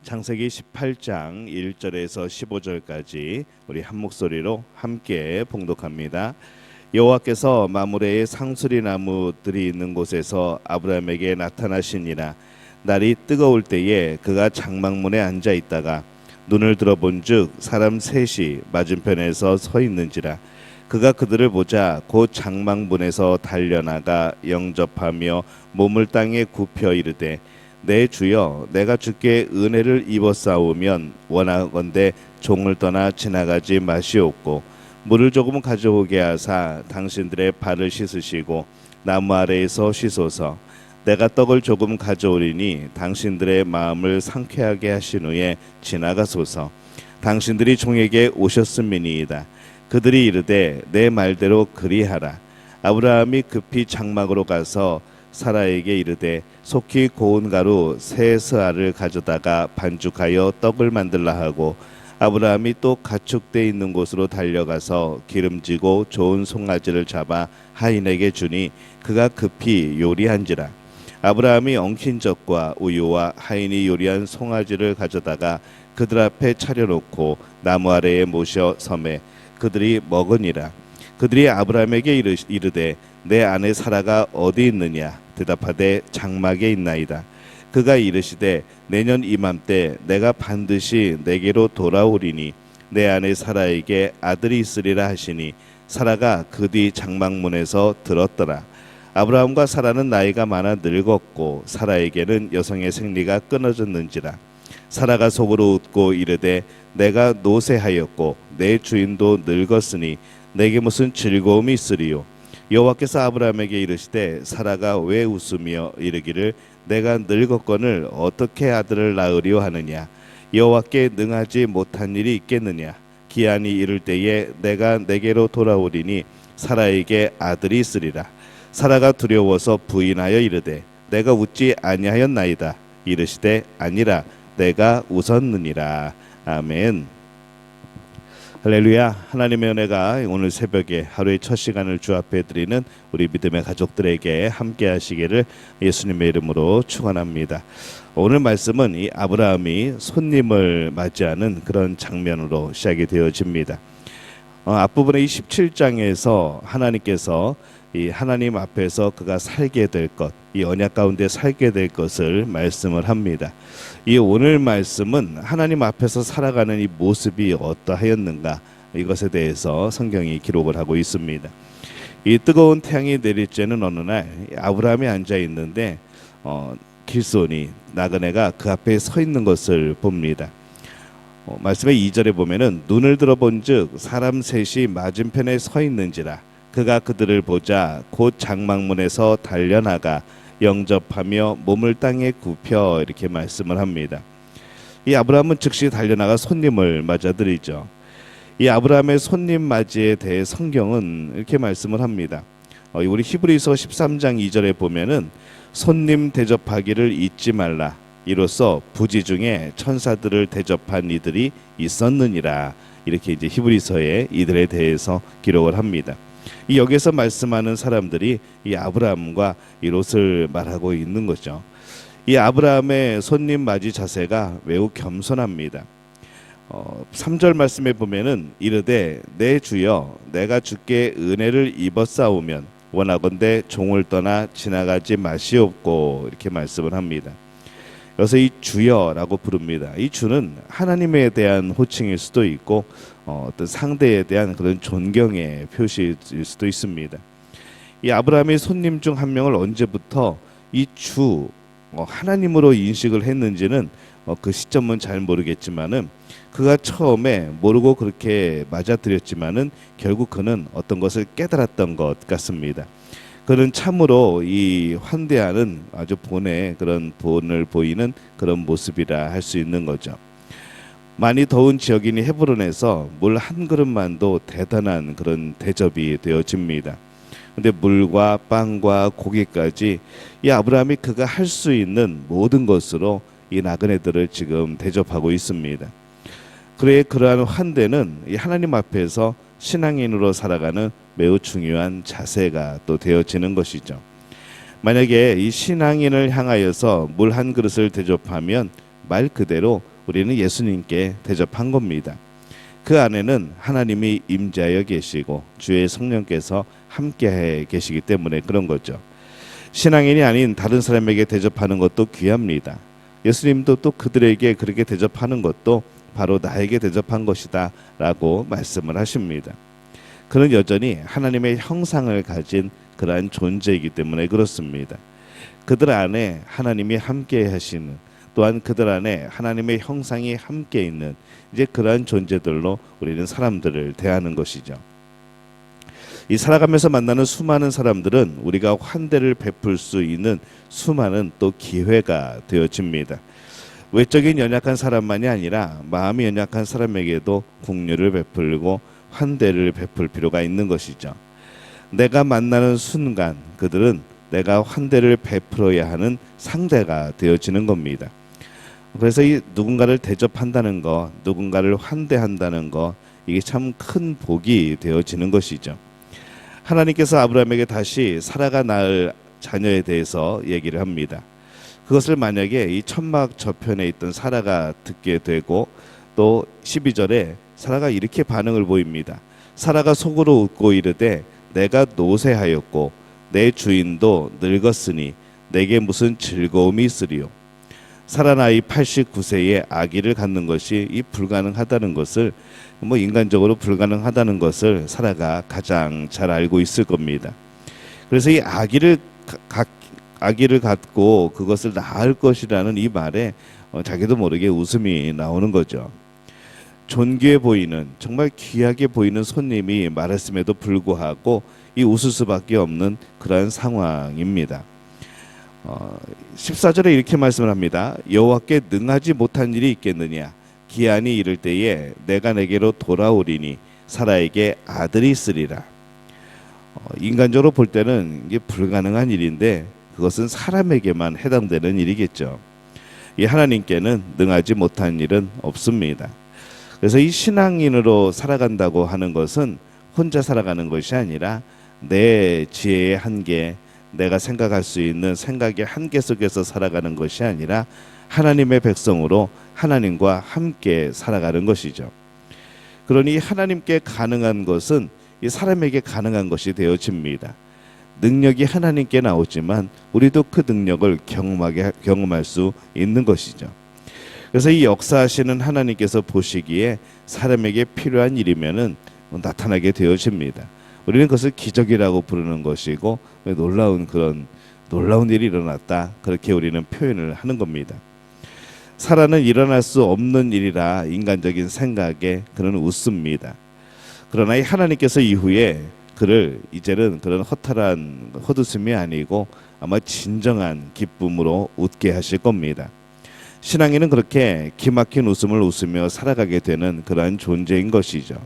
창세기 18장 1절에서 15절까지 우리 한 목소리로 함께 봉독합니다. 여호와께서 마므레의 상수리 나무들이 있는 곳에서 아브라함에게 나타나시니라. 날이 뜨거울 때에 그가 장막문에 앉아 있다가 눈을 들어본즉 사람 셋이 맞은편에서 서 있는지라. 그가 그들을 보자 곧 장막문에서 달려나가 영접하며 몸을 땅에 굽혀 이르되 내 주여 내가 주께 은혜를 입었사오면 원하건대 종을 떠나 지나가지 마시옵고 물을 조금 가져오게 하사 당신들의 발을 씻으시고 나무 아래에서 쉬소서. 내가 떡을 조금 가져오리니 당신들의 마음을 상쾌하게 하신 후에 지나가소서. 당신들이 종에게 오셨음이니이다. 그들이 이르되 내 말대로 그리하라. 아브라함이 급히 장막으로 가서 사라에게 이르되 속히 고운 가루 세 스아를 가져다가 반죽하여 떡을 만들라 하고 아브라함이 또 가축대 있는 곳으로 달려가서 기름지고 좋은 송아지를 잡아 하인에게 주니 그가 급히 요리한지라. 아브라함이 엉킨 젖과 우유와 하인이 요리한 송아지를 가져다가 그들 앞에 차려놓고 나무 아래에 모셔 섬에 그들이 먹으니라. 그들이 아브라함에게 이르되 내 아내 사라가 어디 있느냐. 대답하되 장막에 있나이다. 그가 이르시되 내년 이맘때 내가 반드시 내게로 돌아오리니 내 아내 사라에게 아들이 있으리라 하시니 사라가 그 뒤 장막문에서 들었더라. 아브라함과 사라는 나이가 많아 늙었고 사라에게는 여성의 생리가 끊어졌는지라. 사라가 속으로 웃고 이르되 내가 노쇠하였고 내 주인도 늙었으니 내게 무슨 즐거움이 있으리요. 여호와께서 아브라함에게 이르시되 사라가 왜 웃으며 이르기를 내가 늙었거늘 어떻게 아들을 낳으려 하느냐. 여호와께 능하지 못한 일이 있겠느냐. 기한이 이를 때에 내가 내게로 돌아오리니 사라에게 아들이 있으리라. 사라가 두려워서 부인하여 이르되 내가 웃지 아니하였나이다. 이르시되 아니라 내가 웃었느니라. 아멘. 할렐루야. 하나님의 은혜가 오늘 새벽에 하루의 첫 시간을 주 앞에 드리는 우리 믿음의 가족들에게 함께 하시기를 예수님의 이름으로 축원합니다. 오늘 말씀은 이 아브라함이 손님을 맞이하는 그런 장면으로 시작이 되어집니다. 앞부분에 이 17장에서 하나님께서 이 하나님 앞에서 그가 살게 될 것, 이 언약 가운데 살게 될 것을 말씀을 합니다. 이 오늘 말씀은 하나님 앞에서 살아가는 이 모습이 어떠하였는가, 이것에 대해서 성경이 기록을 하고 있습니다. 이 뜨거운 태양이 내릴 쬐는 어느 날 아브라함이 앉아 있는데 길손이 나그네가 그 앞에 서 있는 것을 봅니다. 말씀의 2절에 보면은 눈을 들어본즉 사람 셋이 맞은편에 서 있는지라. 그가 그들을 보자 곧 장막문에서 달려나가 영접하며 몸을 땅에 굽혀 이렇게 말씀을 합니다. 이 아브라함은 즉시 달려나가 손님을 맞아들이죠. 이 아브라함의 손님 맞이에 대해 성경은 이렇게 말씀을 합니다. 우리 히브리서 13장 2절에 보면은 손님 대접하기를 잊지 말라. 이로써 부지 중에 천사들을 대접한 이들이 있었느니라. 이렇게 이제 히브리서에 이들에 대해서 기록을 합니다. 이 여기서 말씀하는 사람들이 이 아브라함과 이 롯을 말하고 있는 거죠. 이 아브라함의 손님 맞이 자세가 매우 겸손합니다. 3절 말씀에 보면은 이르되 내 주여 내가 주께 은혜를 입었사오면 원하건대 종을 떠나 지나가지 마시옵고 이렇게 말씀을 합니다. 여기서 이 주여라고 부릅니다. 이 주는 하나님에 대한 호칭일 수도 있고 어떤 상대에 대한 그런 존경의 표시일 수도 있습니다. 이 아브라함의 손님 중 한 명을 언제부터 이 주 하나님으로 인식을 했는지는 그 시점은 잘 모르겠지만은 그가 처음에 모르고 그렇게 맞아들였지만은 결국 그는 어떤 것을 깨달았던 것 같습니다. 그는 참으로 이 환대하는 아주 본의 그런 본을 보이는 그런 모습이라 할 수 있는 거죠. 많이 더운 지역인 헤브론에서 물 한 그릇만도 대단한 그런 대접이 되어집니다. 근데 물과 빵과 고기까지 이 아브라함이 그가 할 수 있는 모든 것으로 이 나그네들을 지금 대접하고 있습니다. 그의 그러한 환대는 이 하나님 앞에서 신앙인으로 살아가는 매우 중요한 자세가 또 되어지는 것이죠. 만약에 이 신앙인을 향하여서 물 한 그릇을 대접하면 말 그대로 우리는 예수님께 대접한 겁니다. 그 안에는 하나님이 임재하여 계시고 주의 성령께서 함께 계시기 때문에 그런 거죠. 신앙인이 아닌 다른 사람에게 대접하는 것도 귀합니다. 예수님도 또 그들에게 그렇게 대접하는 것도 바로 나에게 대접한 것이다 라고 말씀을 하십니다. 그는 여전히 하나님의 형상을 가진 그러한 존재이기 때문에 그렇습니다. 그들 안에 하나님이 함께 하시는, 또한 그들 안에 하나님의 형상이 함께 있는 이제 그러한 존재들로 우리는 사람들을 대하는 것이죠. 이 살아가면서 만나는 수많은 사람들은 우리가 환대를 베풀 수 있는 수많은 또 기회가 되어집니다. 외적인 연약한 사람만이 아니라 마음이 연약한 사람에게도 긍휼을 베풀고 환대를 베풀 필요가 있는 것이죠. 내가 만나는 순간 그들은 내가 환대를 베풀어야 하는 상대가 되어지는 겁니다. 그래서 이 누군가를 대접한다는 것, 누군가를 환대한다는 것, 이게 참 큰 복이 되어지는 것이죠. 하나님께서 아브라함에게 다시 사라가 낳을 자녀에 대해서 얘기를 합니다. 그것을 만약에 이 천막 저편에 있던 사라가 듣게 되고, 또 12절에 사라가 이렇게 반응을 보입니다. 사라가 속으로 웃고 이르되 내가 노쇠하였고 내 주인도 늙었으니 내게 무슨 즐거움이 있으리요. 사라 나이 89세에 아기를 갖는 것이 이 불가능하다는 것을, 인간적으로 불가능하다는 것을 사라가 가장 잘 알고 있을 겁니다. 그래서 이 아기를 갖고 그것을 낳을 것이라는 이 말에 자기도 모르게 웃음이 나오는 거죠. 존귀해 보이는, 정말 귀하게 보이는 손님이 말했음에도 불구하고 이 웃을 수밖에 없는 그러한 상황입니다. 14절에 이렇게 말씀을 합니다. 여호와께 능하지 못한 일이 있겠느냐. 기한이 이를 때에 내가 내게로 돌아오리니 사라에게 아들이 있으리라. 인간적으로 볼 때는 이게 불가능한 일인데 그것은 사람에게만 해당되는 일이겠죠. 이 하나님께는 능하지 못한 일은 없습니다. 그래서 이 신앙인으로 살아간다고 하는 것은 혼자 살아가는 것이 아니라 내 지혜의 한계, 내가 생각할 수 있는 생각의 한계 속에서 살아가는 것이 아니라 하나님의 백성으로 하나님과 함께 살아가는 것이죠. 그러니 하나님께 가능한 것은 이 사람에게 가능한 것이 되어집니다. 능력이 하나님께 나오지만 우리도 그 능력을 경험할 수 있는 것이죠. 그래서 이 역사하시는 하나님께서 보시기에 사람에게 필요한 일이면은 나타나게 되어집니다. 우리는 그것을 기적이라고 부르는 것이고 놀라운 일이 일어났다, 그렇게 우리는 표현을 하는 겁니다. 사라는 일어날 수 없는 일이라 인간적인 생각에 그는 웃습니다. 그러나 이 하나님께서 이후에 그를 이제는 그런 허탈한 헛웃음이 아니고 아마 진정한 기쁨으로 웃게 하실 겁니다. 신앙인은 그렇게 기막힌 웃음을 웃으며 살아가게 되는 그러한 존재인 것이죠.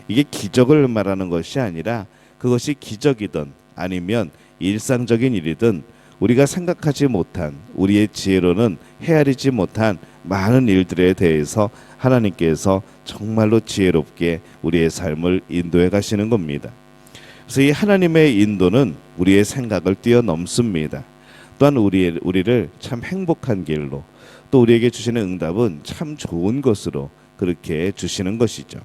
이게 기적을 말하는 것이 아니라 그것이 기적이든 아니면 일상적인 일이든 우리가 생각하지 못한, 우리의 지혜로는 헤아리지 못한 많은 일들에 대해서 하나님께서 정말로 지혜롭게 우리의 삶을 인도해 가시는 겁니다. 그래서 이 하나님의 인도는 우리의 생각을 뛰어넘습니다. 또한 우리를 참 행복한 길로, 또 우리에게 주시는 응답은 참 좋은 것으로 그렇게 주시는 것이죠.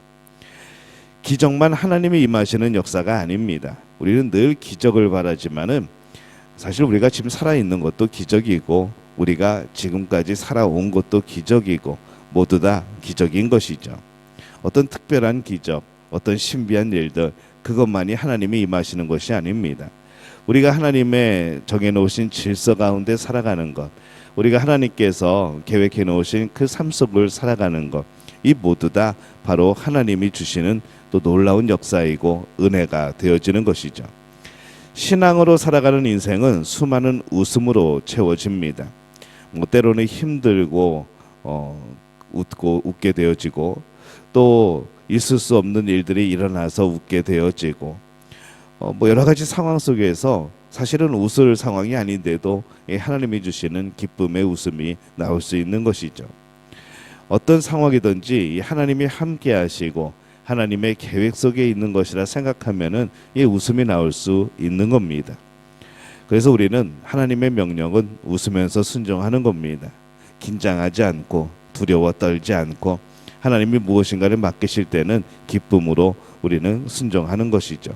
기적만 하나님이 임하시는 역사가 아닙니다. 우리는 늘 기적을 바라지만은 사실 우리가 지금 살아있는 것도 기적이고 우리가 지금까지 살아온 것도 기적이고 모두 다 기적인 것이죠. 어떤 특별한 기적, 어떤 신비한 일들, 그것만이 하나님이 임하시는 것이 아닙니다. 우리가 하나님의 정해놓으신 질서 가운데 살아가는 것, 우리가 하나님께서 계획해 놓으신 그 삶 속을 살아가는 것, 이 모두 다 바로 하나님이 주시는 또 놀라운 역사이고 은혜가 되어지는 것이죠. 신앙으로 살아가는 인생은 수많은 웃음으로 채워집니다. 때로는 힘들고 웃게 되어지고, 또 있을 수 없는 일들이 일어나서 웃게 되어지고, 여러 가지 상황 속에서 사실은 웃을 상황이 아닌데도 하나님이 주시는 기쁨의 웃음이 나올 수 있는 것이죠. 어떤 상황이든지 하나님이 함께 하시고 하나님의 계획 속에 있는 것이라 생각하면은 웃음이 나올 수 있는 겁니다. 그래서 우리는 하나님의 명령은 웃으면서 순종하는 겁니다. 긴장하지 않고 두려워 떨지 않고 하나님이 무엇인가를 맡기실 때는 기쁨으로 우리는 순종하는 것이죠.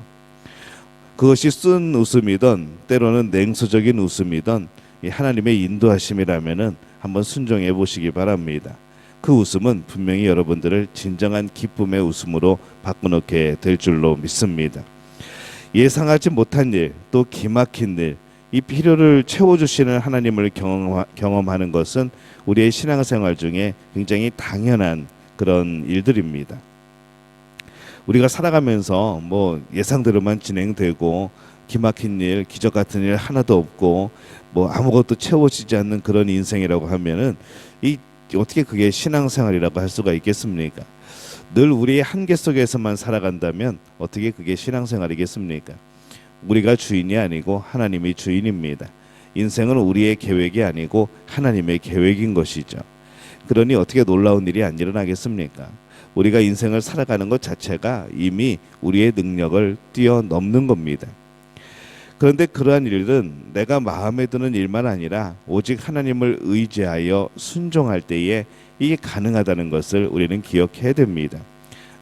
그것이 쓴 웃음이든 때로는 냉소적인 웃음이든 이 하나님의 인도하심이라면은 한번 순종해 보시기 바랍니다. 그 웃음은 분명히 여러분들을 진정한 기쁨의 웃음으로 바꿔놓게 될 줄로 믿습니다. 예상하지 못한 일, 또 기막힌 일, 이 필요를 채워주시는 하나님을 경험하는 것은 우리의 신앙생활 중에 굉장히 당연한 그런 일들입니다. 우리가 살아가면서 뭐 예상대로만 진행되고 기막힌 일, 기적 같은 일 하나도 없고 뭐 아무것도 채워지지 않는 그런 인생이라고 하면은 이 어떻게 그게 신앙생활이라고 할 수가 있겠습니까? 늘 우리의 한계 속에서만 살아간다면 어떻게 그게 신앙생활이겠습니까? 우리가 주인이 아니고 하나님이 주인입니다. 인생은 우리의 계획이 아니고 하나님의 계획인 것이죠. 그러니 어떻게 놀라운 일이 안 일어나겠습니까? 우리가 인생을 살아가는 것 자체가 이미 우리의 능력을 뛰어넘는 겁니다. 그런데 그러한 일은 내가 마음에 드는 일만 아니라 오직 하나님을 의지하여 순종할 때에 이게 가능하다는 것을 우리는 기억해야 됩니다.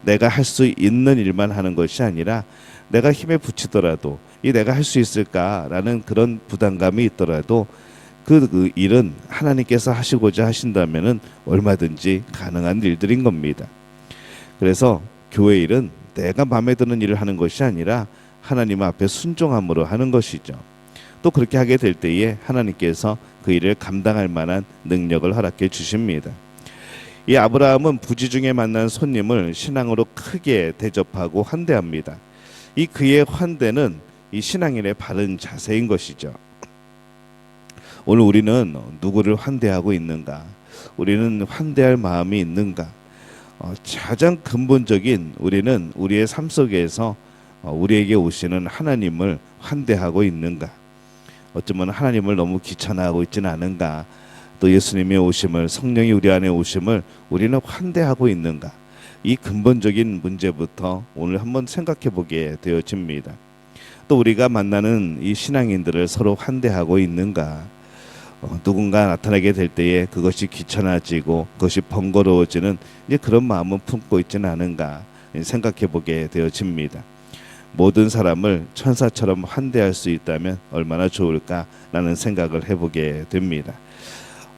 내가 할 수 있는 일만 하는 것이 아니라 내가 힘에 부치더라도 이 내가 할 수 있을까라는 그런 부담감이 있더라도 그 일은 하나님께서 하시고자 하신다면은 얼마든지 가능한 일들인 겁니다. 그래서 교회 일은 내가 마음에 드는 일을 하는 것이 아니라 하나님 앞에 순종함으로 하는 것이죠. 또 그렇게 하게 될 때에 하나님께서 그 일을 감당할 만한 능력을 허락해 주십니다. 이 아브라함은 부지 중에 만난 손님을 신앙으로 크게 대접하고 환대합니다. 이 그의 환대는 이 신앙인의 바른 자세인 것이죠. 오늘 우리는 누구를 환대하고 있는가? 우리는 환대할 마음이 있는가? 가장 근본적인 우리는 우리의 삶 속에서 우리에게 오시는 하나님을 환대하고 있는가? 어쩌면 하나님을 너무 귀찮아하고 있지는 않은가? 또 예수님의 오심을, 성령이 우리 안에 오심을 우리는 환대하고 있는가? 이 근본적인 문제부터 오늘 한번 생각해 보게 되어집니다. 또 우리가 만나는 이 신앙인들을 서로 환대하고 있는가? 누군가 나타나게 될 때에 그것이 귀찮아지고 그것이 번거로워지는 이제 그런 마음은 품고 있지는 않은가 생각해 보게 되어집니다. 모든 사람을 천사처럼 환대할 수 있다면 얼마나 좋을까라는 생각을 해보게 됩니다.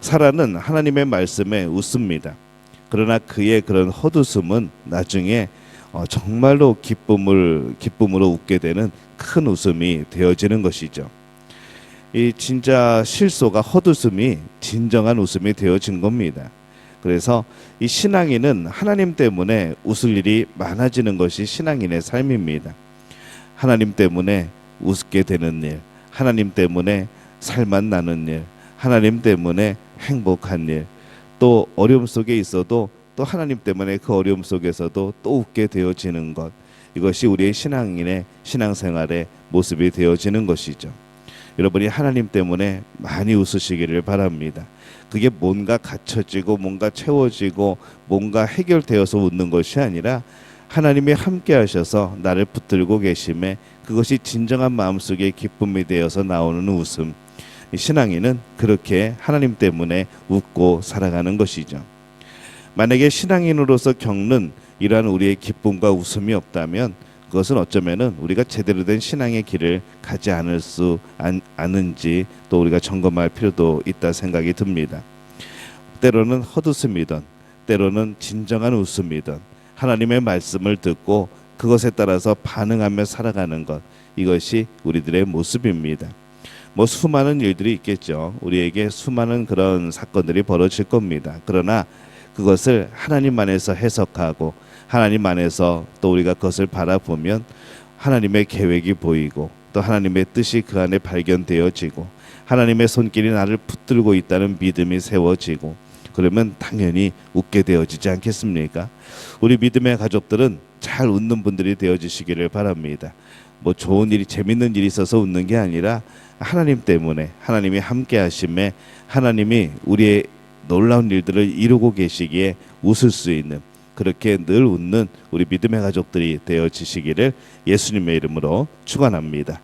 사라는 하나님의 말씀에 웃습니다. 그러나 그의 그런 헛웃음은 나중에 정말로 기쁨으로 웃게 되는 큰 웃음이 되어지는 것이죠. 이 진짜 실소가 헛웃음이 진정한 웃음이 되어진 겁니다. 그래서 이 신앙인은 하나님 때문에 웃을 일이 많아지는 것이 신앙인의 삶입니다. 하나님 때문에 웃게 되는 일, 하나님 때문에 살만 나는 일, 하나님 때문에 행복한 일, 또 어려움 속에 있어도 또 하나님 때문에 그 어려움 속에서도 또 웃게 되어지는 것, 이것이 우리의 신앙인의 신앙생활의 모습이 되어지는 것이죠. 여러분이 하나님 때문에 많이 웃으시기를 바랍니다. 그게 뭔가 갖춰지고 뭔가 채워지고 뭔가 해결되어서 웃는 것이 아니라 하나님이 함께 하셔서 나를 붙들고 계심에 그것이 진정한 마음속의 기쁨이 되어서 나오는 웃음. 신앙인은 그렇게 하나님 때문에 웃고 살아가는 것이죠. 만약에 신앙인으로서 겪는 이러한 우리의 기쁨과 웃음이 없다면 그것은 어쩌면은 우리가 제대로 된 신앙의 길을 가지 않은지 또 우리가 점검할 필요도 있다 생각이 듭니다. 때로는 헛웃음이든 때로는 진정한 웃음이든 하나님의 말씀을 듣고 그것에 따라서 반응하며 살아가는 것, 이것이 우리들의 모습입니다. 뭐 수많은 일들이 있겠죠. 우리에게 수많은 그런 사건들이 벌어질 겁니다. 그러나 그것을 하나님 안에서 해석하고 하나님 안에서 또 우리가 그것을 바라보면 하나님의 계획이 보이고 또 하나님의 뜻이 그 안에 발견되어지고 하나님의 손길이 나를 붙들고 있다는 믿음이 세워지고 그러면 당연히 웃게 되어지지 않겠습니까? 우리 믿음의 가족들은 잘 웃는 분들이 되어지시기를 바랍니다. 뭐 좋은 일이 재밌는 일이 있어서 웃는 게 아니라 하나님 때문에 하나님이 함께 하심에 하나님이 우리의 놀라운 일들을 이루고 계시기에 웃을 수 있는 그렇게 늘 웃는 우리 믿음의 가족들이 되어지시기를 예수님의 이름으로 축원합니다.